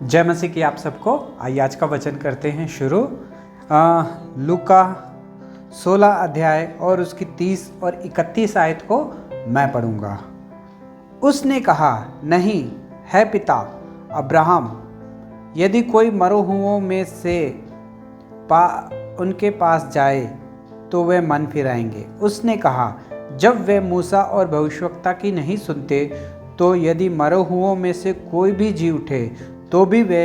जय मसीह की आप सबको। आइए आज का वचन करते हैं शुरू। लूका 16 अध्याय और उसकी 30 और 31 आयत को मैं पढ़ूंगा। उसने कहा, नहीं है पिता अब्राहम, यदि कोई मरो हुओं में से उनके पास जाए तो वे मन फिराएंगे। उसने कहा, जब वे मूसा और भविष्यवक्ता की नहीं सुनते तो यदि मरो हुओं में से कोई भी जी उठे तो भी वे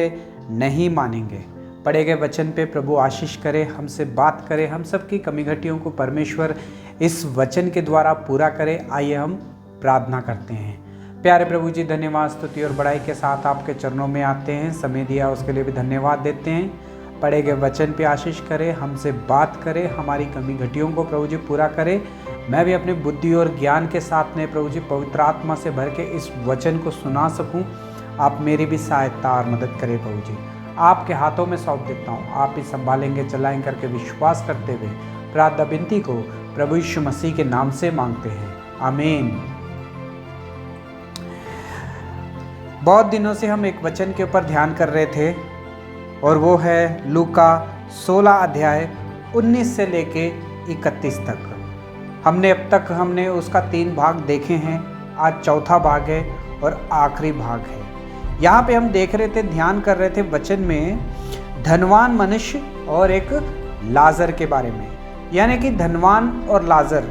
नहीं मानेंगे। पढ़े गए वचन पे प्रभु आशीष करे, हमसे बात करे, हम सबकी कमी घटियों को परमेश्वर इस वचन के द्वारा पूरा करे। आइए हम प्रार्थना करते हैं। प्यारे प्रभु जी, धन्यवाद, स्तुति और बड़ाई के साथ आपके चरणों में आते हैं। समय दिया उसके लिए भी धन्यवाद देते हैं। पढ़े गए वचन पे आशीष करे, हमसे बात करे, हमारी कमी घटियों को प्रभु जी पूरा करे। मैं भी अपनी बुद्धि और ज्ञान के साथ में प्रभु जी पवित्र आत्मा से भर के इस वचन को सुना सकूं। आप मेरी भी सहायता और मदद करें प्रभु जी। आपके हाथों में सौंप देता हूँ, आप ही संभालेंगे, चलाएं करके विश्वास करते हुए प्रार्थना विनती को प्रभु यीशु मसीह के नाम से मांगते हैं, आमीन। बहुत दिनों से हम एक वचन के ऊपर ध्यान कर रहे थे और वो है लूका 16 अध्याय 19 से लेके 31 तक। हमने अब तक उसका 3 भाग देखे हैं। आज चौथा भाग है और आखिरी भाग है। यहाँ पे हम देख रहे थे, ध्यान कर रहे थे वचन में धनवान मनुष्य और एक लाजर के बारे में। यानी कि धनवान और लाजर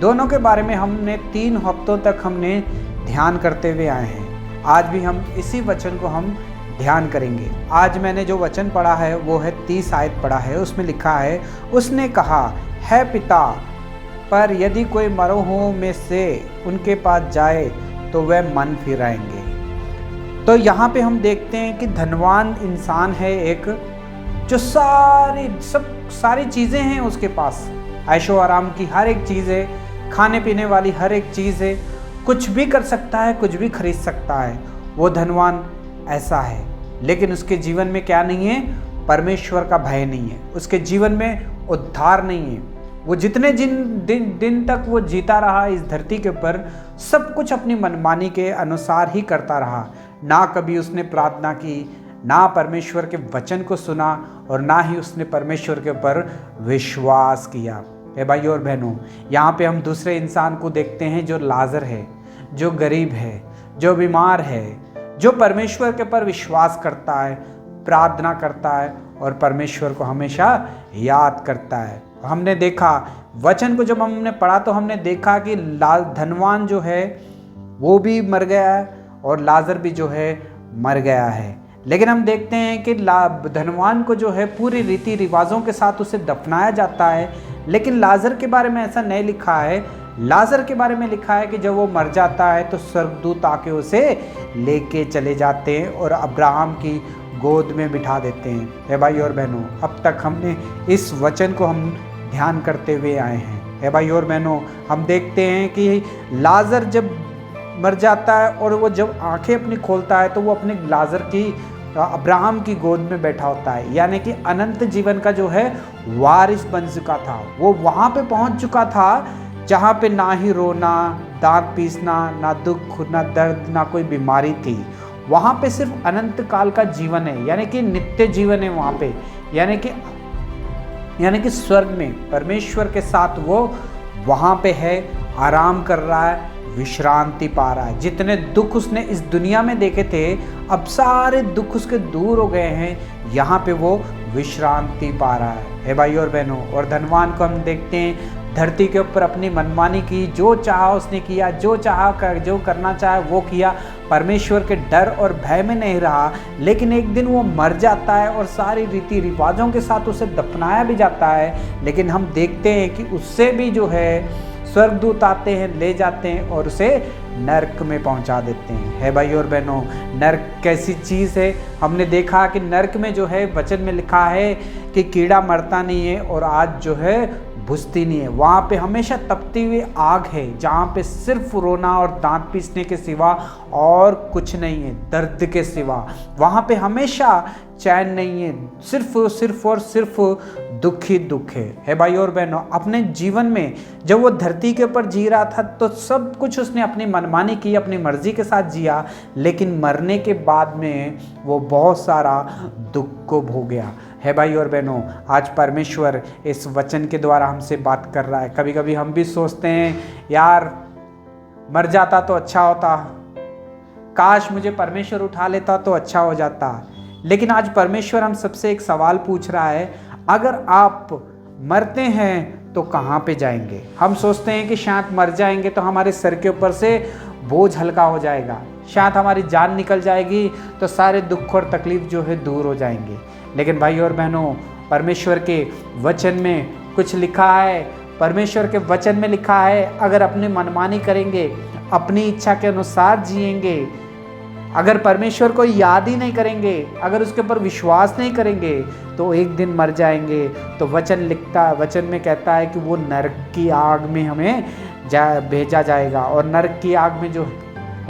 दोनों के बारे में हमने 3 हफ्तों तक हमने ध्यान करते हुए आए हैं। आज भी हम इसी वचन को हम ध्यान करेंगे। आज मैंने जो वचन पढ़ा है वो है 30 आयत पढ़ा है। उसमें लिखा है, उसने कहा, है पिता, पर यदि कोई मरो हुओं में से उनके पास जाए तो वह मन फिराएंगे। तो यहाँ पे हम देखते हैं कि धनवान इंसान है एक, जो सारी चीज़ें हैं उसके पास, ऐशो आराम की हर एक चीज़ है, खाने पीने वाली हर एक चीज़ है, कुछ भी कर सकता है, कुछ भी खरीद सकता है। वो धनवान ऐसा है, लेकिन उसके जीवन में क्या नहीं है? परमेश्वर का भय नहीं है, उसके जीवन में उद्धार नहीं है। वो जितने दिन तक वो जीता रहा इस धरती के ऊपर, सब कुछ अपनी मनमानी के अनुसार ही करता रहा। ना कभी उसने प्रार्थना की, ना परमेश्वर के वचन को सुना और ना ही उसने परमेश्वर के ऊपर विश्वास किया। हे भाइयों और बहनों, यहाँ पे हम दूसरे इंसान को देखते हैं जो लाजर है, जो गरीब है, जो बीमार है, जो परमेश्वर के ऊपर विश्वास करता है, प्रार्थना करता है और परमेश्वर को हमेशा याद करता है। हमने देखा वचन को, जब हमने पढ़ा तो हमने देखा कि धनवान जो है वो भी मर गया है और लाजर भी जो है मर गया है। लेकिन हम देखते हैं कि धनवान को जो है पूरी रीति रिवाजों के साथ उसे दफनाया जाता है, लेकिन लाजर के बारे में ऐसा नहीं लिखा है। लाजर के बारे में लिखा है कि जब वो मर जाता है तो स्वर्गदूत आके उसे लेके चले जाते हैं और अब्राहम की गोद में बिठा देते हैं। हे भाई और बहनों, अब तक हमने इस वचन को हम ध्यान करते हुए आए हैं। हे भाई और बहनों, हम देखते हैं कि लाजर जब मर जाता है और वो जब आंखें अपनी खोलता है तो वो अपने लाजर की अब्राहम की गोद में बैठा होता है। यानी कि अनंत जीवन का जो है वारिस बन चुका था। वो वहाँ पे पहुँच चुका था जहाँ पे ना ही रोना, दांत पीसना, ना दुख, ना दर्द, ना कोई बीमारी थी। वहाँ पे सिर्फ अनंत काल का जीवन है, यानी कि नित्य जीवन है वहाँ पे। यानी कि स्वर्ग में परमेश्वर के साथ वो वहाँ पे है, आराम कर रहा है, विश्रांति पा रहा है। जितने दुख उसने इस दुनिया में देखे थे, अब सारे दुख उसके दूर हो गए हैं। यहाँ पे वो विश्रांति पा रहा है। हे भाई और बहनों, और धनवान को हम देखते हैं धरती के ऊपर अपनी मनमानी की, जो चाहा उसने किया, जो करना चाहे वो किया। परमेश्वर के डर और भय में नहीं रहा। लेकिन एक दिन वो मर जाता है और सारी रीति रिवाजों के साथ उसे दफनाया भी जाता है। लेकिन हम देखते हैं कि उससे भी जो है स्वर्गदूत आते हैं, ले जाते हैं और उसे नरक में पहुंचा देते हैं। है भाई और बहनों, नरक कैसी चीज़ है? हमने देखा कि नरक में जो है वचन में लिखा है कि कीड़ा मरता नहीं है और आग जो है बुझती नहीं है। वहाँ पे हमेशा तपती हुई आग है, जहाँ पे सिर्फ रोना और दांत पीसने के सिवा और कुछ नहीं है, दर्द के सिवा। वहाँ पे हमेशा चैन नहीं है, सिर्फ और सिर्फ दुख ही दुख है भाई और बहनों। अपने जीवन में जब वो धरती के ऊपर जी रहा था तो सब कुछ उसने अपनी मनमानी की, अपनी मर्जी के साथ जिया, लेकिन मरने के बाद में वो बहुत सारा दुख को भोगया है भाई और बहनों। आज परमेश्वर इस वचन के द्वारा हमसे बात कर रहा है। कभी कभी हम भी सोचते हैं यार मर जाता तो अच्छा होता, काश मुझे परमेश्वर उठा लेता तो अच्छा हो जाता। लेकिन आज परमेश्वर हम सबसे एक सवाल पूछ रहा है, अगर आप मरते हैं तो कहाँ पे जाएंगे? हम सोचते हैं कि शायद मर जाएंगे तो हमारे सर के ऊपर से बोझ हल्का हो जाएगा, शायद हमारी जान निकल जाएगी तो सारे दुख और तकलीफ जो है दूर हो जाएंगे। लेकिन भाई और बहनों, परमेश्वर के वचन में कुछ लिखा है। परमेश्वर के वचन में लिखा है, अगर अपनी मनमानी करेंगे, अपनी इच्छा के अनुसार जिएंगे, अगर परमेश्वर को याद ही नहीं करेंगे, अगर उसके ऊपर विश्वास नहीं करेंगे तो एक दिन मर जाएंगे। तो वचन में कहता है कि वो नरक की आग में हमें भेजा जाएगा। और नरक की आग में जो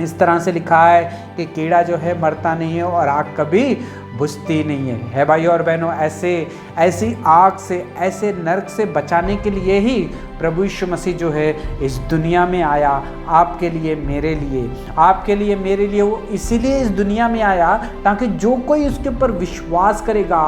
इस तरह से लिखा है कि कीड़ा जो है मरता नहीं है और आग कभी बुझती नहीं है भाई और बहनों। ऐसी आग से, ऐसे नरक से बचाने के लिए ही प्रभु यीशु मसीह जो है इस दुनिया में आया, आपके लिए मेरे लिए। वो इसीलिए इस दुनिया में आया ताकि जो कोई उसके ऊपर विश्वास करेगा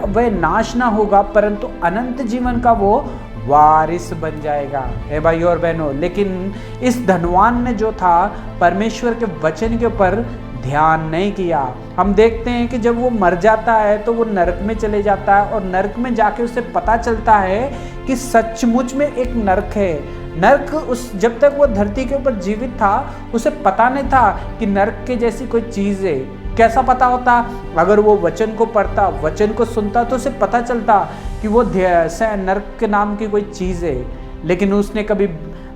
वह नाश ना होगा परंतु अनंत जीवन का वो वारिस बन जाएगा है भाई और बहनों। लेकिन इस धनवान ने जो था परमेश्वर के वचन के ऊपर ध्यान नहीं किया। हम देखते हैं कि जब वो मर जाता है तो वो नरक में चले जाता है और नरक में जाके उसे पता चलता है कि सचमुच में एक नरक है। नरक जब तक वो धरती के ऊपर जीवित था उसे पता नहीं था कि नरक के जैसी कोई चीज़ है। कैसा पता होता? अगर वो वचन को पढ़ता, वचन को सुनता तो उसे पता चलता कि वो नरक के नाम की कोई चीज़ है। लेकिन उसने कभी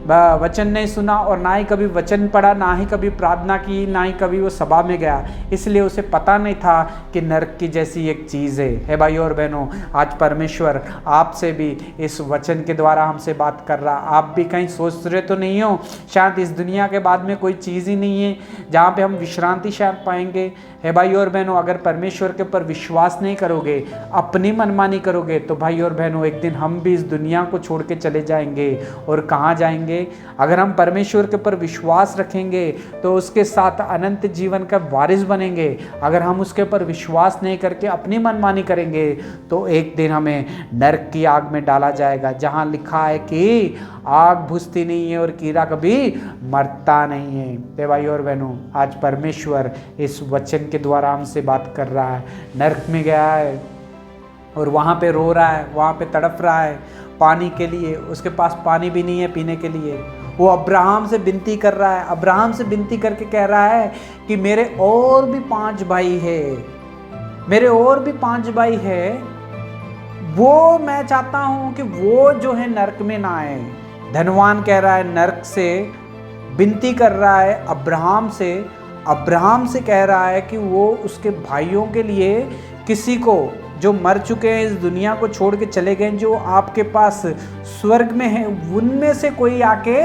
वचन नहीं सुना और ना ही कभी वचन पढ़ा, ना ही कभी प्रार्थना की, ना ही कभी वो सभा में गया, इसलिए उसे पता नहीं था कि नरक की जैसी एक चीज़ है भाई और बहनों। आज परमेश्वर आपसे भी इस वचन के द्वारा हमसे बात कर रहा। आप भी कहीं सोच रहे तो नहीं हो शायद इस दुनिया के बाद में कोई चीज़ ही नहीं है जहाँ पे हम विश्रांति शायद पाएंगे है भाई और बहनों। अगर परमेश्वर के ऊपर विश्वास नहीं करोगे, अपनी मनमानी करोगे तो भाई और बहनों एक दिन हम भी इस दुनिया को छोड़ के चले जाएंगे। और कहाँ जाएंगे? अगर हम परमेश्वर के ऊपर विश्वास रखेंगे तो उसके साथ अनंत जीवन का वारिस बनेंगे। अगर हम उसके ऊपर विश्वास नहीं करके अपनी मनमानी करेंगे तो एक दिन हमें नरक की आग में डाला जाएगा, जहां लिखा है कि आग बुझती नहीं है और कीड़ा कभी मरता नहीं है भाई और बहनों। आज परमेश्वर इस वचन के द्वारा हमसे बात कर रहा है। नरक में गया है और वहाँ पे रो रहा है, वहाँ पे तड़प रहा है पानी के लिए। उसके पास पानी भी नहीं है पीने के लिए। वो अब्राहम से विनती कर रहा है, अब्राहम से विनती करके कह रहा है कि मेरे और भी 5 भाई है, मेरे और भी 5 भाई है, वो मैं चाहता हूँ कि वो जो है नरक में ना आए। धनवान कह रहा है नरक से विनती कर रहा है अब्राहम से कह रहा है कि वो उसके भाइयों के लिए किसी को जो मर चुके हैं, इस दुनिया को छोड़ के चले गए, जो आपके पास स्वर्ग में है, उनमें से कोई आके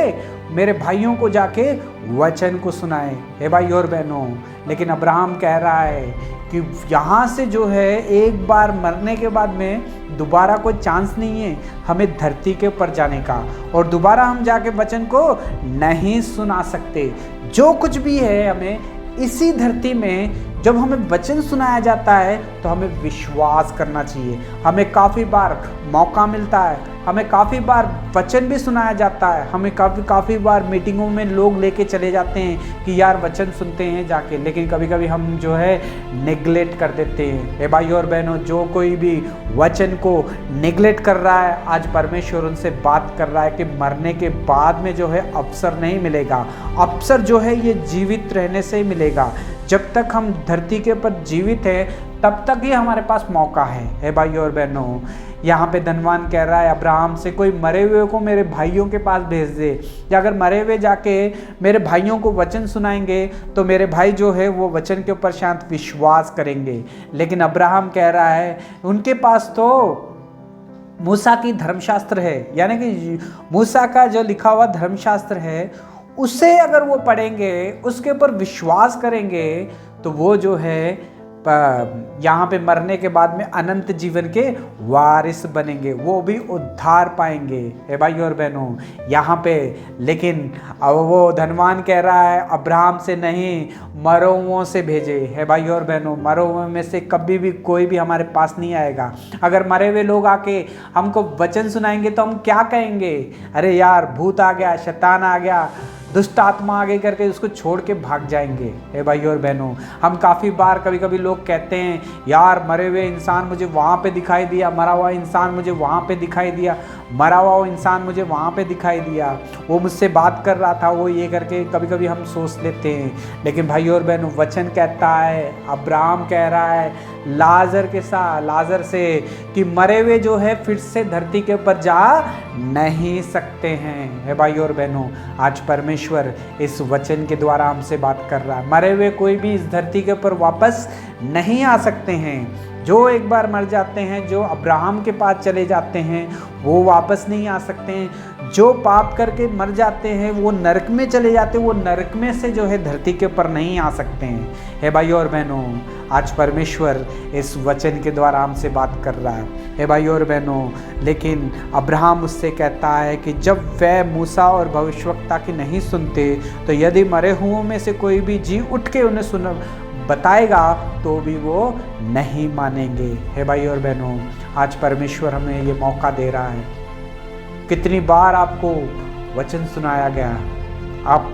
मेरे भाइयों को जाके वचन को सुनाए हे भाई और बहनों। लेकिन अब्राहम कह रहा है कि यहाँ से जो है एक बार मरने के बाद में दोबारा कोई चांस नहीं है हमें धरती के ऊपर जाने का, और दोबारा हम जाके वचन को नहीं सुना सकते। जो कुछ भी है हमें इसी धरती में जब हमें वचन सुनाया जाता है तो हमें विश्वास करना चाहिए। हमें काफ़ी बार मौका मिलता है, हमें काफ़ी बार वचन भी सुनाया जाता है, हमें काफ़ी बार मीटिंगों में लोग लेके चले जाते हैं कि यार वचन सुनते हैं जाके, लेकिन कभी कभी हम जो है नेगलेक्ट कर देते हैं। हे भाई और बहनों, जो कोई भी वचन को नेगलेक्ट कर रहा है, आज परमेश्वर उनसे बात कर रहा है कि मरने के बाद में जो है अवसर नहीं मिलेगा। अवसर जो है ये जीवित रहने से ही मिलेगा। जब तक हम धरती के ऊपर जीवित हैं तब तक ही हमारे पास मौका है भाई और बहनों। यहाँ पे धनवान कह रहा है अब्राहम से, कोई मरे हुए को मेरे भाइयों के पास भेज दे, या अगर मरे हुए जाके मेरे भाइयों को वचन सुनाएंगे तो मेरे भाई जो है वो वचन के ऊपर शायद विश्वास करेंगे। लेकिन अब्राहम कह रहा है उनके पास तो मूसा की धर्मशास्त्र है, यानी कि मूसा का जो लिखा हुआ धर्मशास्त्र है उसे अगर वो पढ़ेंगे, उसके ऊपर विश्वास करेंगे तो वो जो है यहाँ पे मरने के बाद में अनंत जीवन के वारिस बनेंगे, वो भी उद्धार पाएंगे। हे भाई और बहनों, यहाँ पे लेकिन अब वो धनवान कह रहा है अब्राहम से नहीं, मरे हुओं से भेजे। हे भाई और बहनों, मरे हुए में से कभी भी कोई भी हमारे पास नहीं आएगा। अगर मरे हुए लोग आके हमको वचन सुनाएंगे तो हम क्या कहेंगे? अरे यार, भूत आ गया, शैतान आ गया, दुष्ट आत्मा आगे करके उसको छोड़ के भाग जाएंगे। हे भाई और बहनों, हम काफ़ी बार कभी कभी लोग कहते हैं यार मरे हुए इंसान मुझे वहाँ पे दिखाई दिया, मरा हुआ इंसान मुझे वहाँ पे दिखाई दिया, मरा हुआ इंसान मुझे वहाँ पे दिखाई दिया, वो मुझसे बात कर रहा था, वो ये करके कभी कभी हम सोच लेते हैं। लेकिन भाई और बहनों, वचन कहता है, अब्राहम कह रहा है लाजर से कि मरे हुए जो है फिर से धरती के ऊपर जा नहीं सकते हैं। हे भाई और बहनों, आज परमेश्वर इस वचन के द्वारा हमसे बात कर रहा है। मरे हुए कोई भी इस धरती के ऊपर वापस नहीं आ सकते हैं। जो एक बार मर जाते हैं, जो अब्राहम के पास चले जाते हैं, वो वापस नहीं आ सकते हैं। जो पाप करके मर जाते हैं वो नरक में चले जाते हैं, वो नरक में से जो है धरती के ऊपर नहीं आ सकते हैं। हे भाई और बहनों, आज परमेश्वर इस वचन के द्वारा हमसे बात कर रहा है। हे भाई और बहनों, लेकिन अब्राहम उससे कहता है कि जब वह मूसा और भविष्यवक्ता की नहीं सुनते, तो यदि मरे हुओं में से कोई भी जी उठ के उन्हें बताएगा तो भी वो नहीं मानेंगे। हे भाई और बहनों, आज परमेश्वर हमें ये मौका दे रहा है। कितनी बार आपको वचन सुनाया गया, आप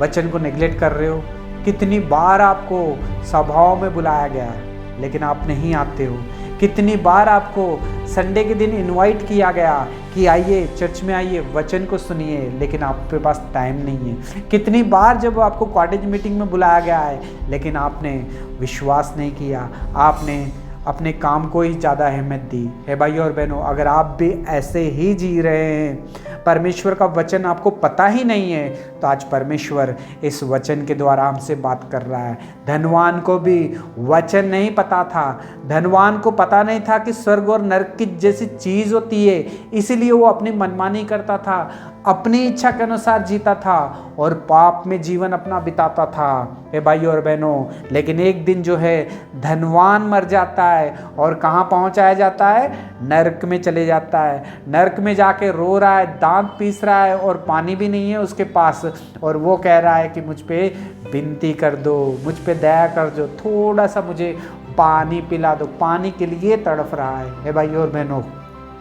वचन को नेग्लेक्ट कर रहे हो। कितनी बार आपको सभाओं में बुलाया गया लेकिन आप नहीं आते हो। कितनी बार आपको संडे के दिन इनवाइट किया गया कि आइए चर्च में आइए, वचन को सुनिए, लेकिन आपके पास टाइम नहीं है। कितनी बार जब आपको कॉटेज मीटिंग में बुलाया गया है लेकिन आपने विश्वास नहीं किया, आपने अपने काम को ही ज़्यादा अहमियत दी। है भाई और बहनों, अगर आप भी ऐसे ही जी रहे हैं, परमेश्वर का वचन आपको पता ही नहीं है, तो आज परमेश्वर इस वचन के द्वारा हमसे बात कर रहा है। धनवान को भी वचन नहीं पता था। धनवान को पता नहीं था कि स्वर्ग और नरक की जैसी चीज़ होती है, इसीलिए वो अपनी मनमानी करता था, अपनी इच्छा के अनुसार जीता था और पाप में जीवन अपना बिताता था। हे भाई और बहनों, लेकिन एक दिन जो है धनवान मर जाता है और कहाँ पहुँचाया जाता है? नरक में चले जाता है। नरक में जाके रो रहा है, दांत पीस रहा है और पानी भी नहीं है उसके पास, और वो कह रहा है कि मुझ पे विनती कर दो, मुझ पे दया कर दो, थोड़ा सा मुझे पानी पिला दो। पानी के लिए तड़फ रहा है। हे भाई और बहनों,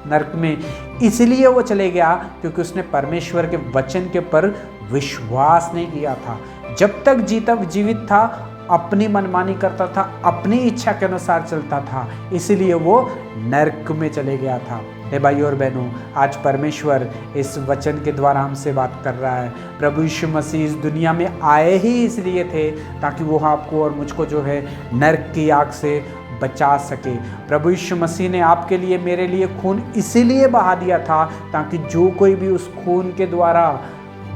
नरक में इसलिए वो चले गया क्योंकि उसने परमेश्वर के वचन के ऊपर विश्वास नहीं किया था। जब तक जीवित था अपनी मनमानी करता था, अपनी इच्छा के अनुसार चलता था, इसीलिए वो नरक में चले गया था। हे भाई और बहनों, आज परमेश्वर इस वचन के द्वारा हमसे बात कर रहा है। प्रभु यीशु मसीह इस दुनिया में आए ही इसलिए थे ताकि वो आपको और मुझको जो है नरक की आग से बचा सके। प्रभु यीशु मसीह ने आपके लिए, मेरे लिए खून इसीलिए बहा दिया था ताकि जो कोई भी उस खून के द्वारा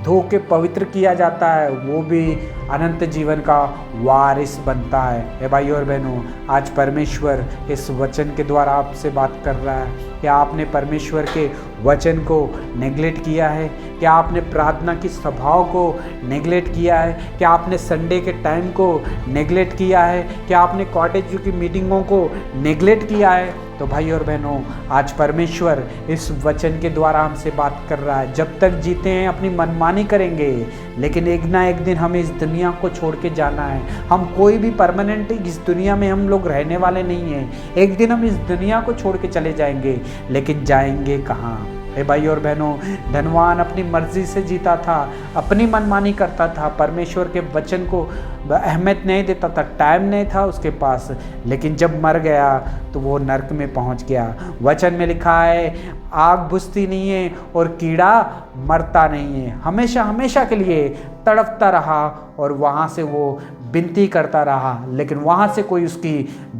धो के पवित्र किया जाता है वो भी अनंत जीवन का वारिस बनता है। हे भाई और बहनों, आज परमेश्वर इस वचन के द्वारा आपसे बात कर रहा है। क्या आपने परमेश्वर के वचन को नेग्लेक्ट किया है? क्या आपने प्रार्थना की सभाओं को नेग्लेक्ट किया है? क्या आपने संडे के टाइम को नेग्लेक्ट किया है? क्या आपने कॉटेज की मीटिंगों को नेग्लेक्ट किया है? तो भाई और बहनों, आज परमेश्वर इस वचन के द्वारा हमसे बात कर रहा है। जब तक जीते हैं अपनी मनमानी करेंगे, लेकिन एक ना एक दिन हमें इस दुनिया को छोड़ के जाना है। हम कोई भी परमानेंट इस दुनिया में हम लोग रहने वाले नहीं हैं। एक दिन हम इस दुनिया को छोड़ के चले जाएंगे, लेकिन जाएंगे कहाँ? हे भाई और बहनों, धनवान अपनी मर्जी से जीता था, अपनी मनमानी करता था, परमेश्वर के वचन को अहमियत नहीं देता था, टाइम नहीं था उसके पास, लेकिन जब मर गया तो वो नरक में पहुंच गया। वचन में लिखा है आग बुझती नहीं है और कीड़ा मरता नहीं है। हमेशा हमेशा के लिए तड़पता रहा और वहाँ से वो विनती करता रहा, लेकिन वहाँ से कोई उसकी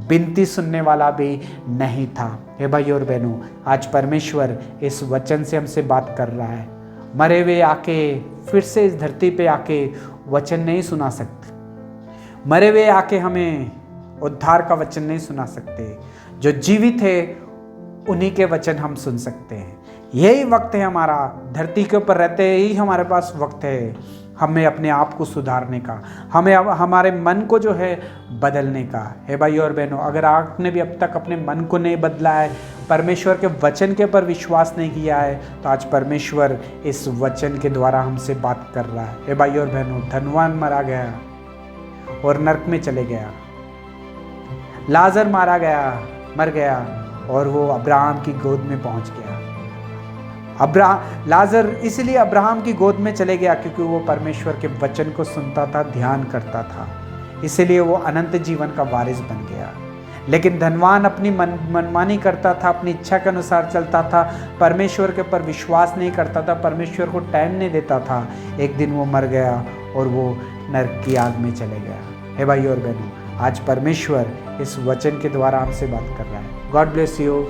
विनती सुनने वाला भी नहीं था। हे भाई और बहनों, आज परमेश्वर इस वचन से हमसे बात कर रहा है। मरे हुए आके फिर से इस धरती पे आके वचन नहीं सुना सकते। मरे हुए आके हमें उद्धार का वचन नहीं सुना सकते। जो जीवित है उन्हीं के वचन हम सुन सकते हैं। यही वक्त है हमारा, धरती के ऊपर रहते ही हमारे पास वक्त है। हमें अपने आप को सुधारने का, हमें हमारे मन को जो है बदलने का है। भाई और बहनों, अगर आपने भी अब तक अपने मन को नहीं बदला है, परमेश्वर के वचन के पर विश्वास नहीं किया है, तो आज परमेश्वर इस वचन के द्वारा हमसे बात कर रहा है। भाई और बहनों, धनवान मारा गया और नरक में चले गया, लाजर मर गया और वो अब्राहम की गोद में पहुंच गया। लाजर इसलिए अब्राहम की गोद में चले गया क्योंकि वो परमेश्वर के वचन को सुनता था, ध्यान करता था, इसलिए वो अनंत जीवन का वारिस बन गया। लेकिन धनवान अपनी मनमानी करता था, अपनी इच्छा के अनुसार चलता था, परमेश्वर के ऊपर विश्वास नहीं करता था, परमेश्वर को टाइम नहीं देता था। एक दिन वो मर गया और वो नरक की आग में चले गया। हे भाई और बहनों, आज परमेश्वर इस वचन के द्वारा हमसे बात कर रहा है। God bless you.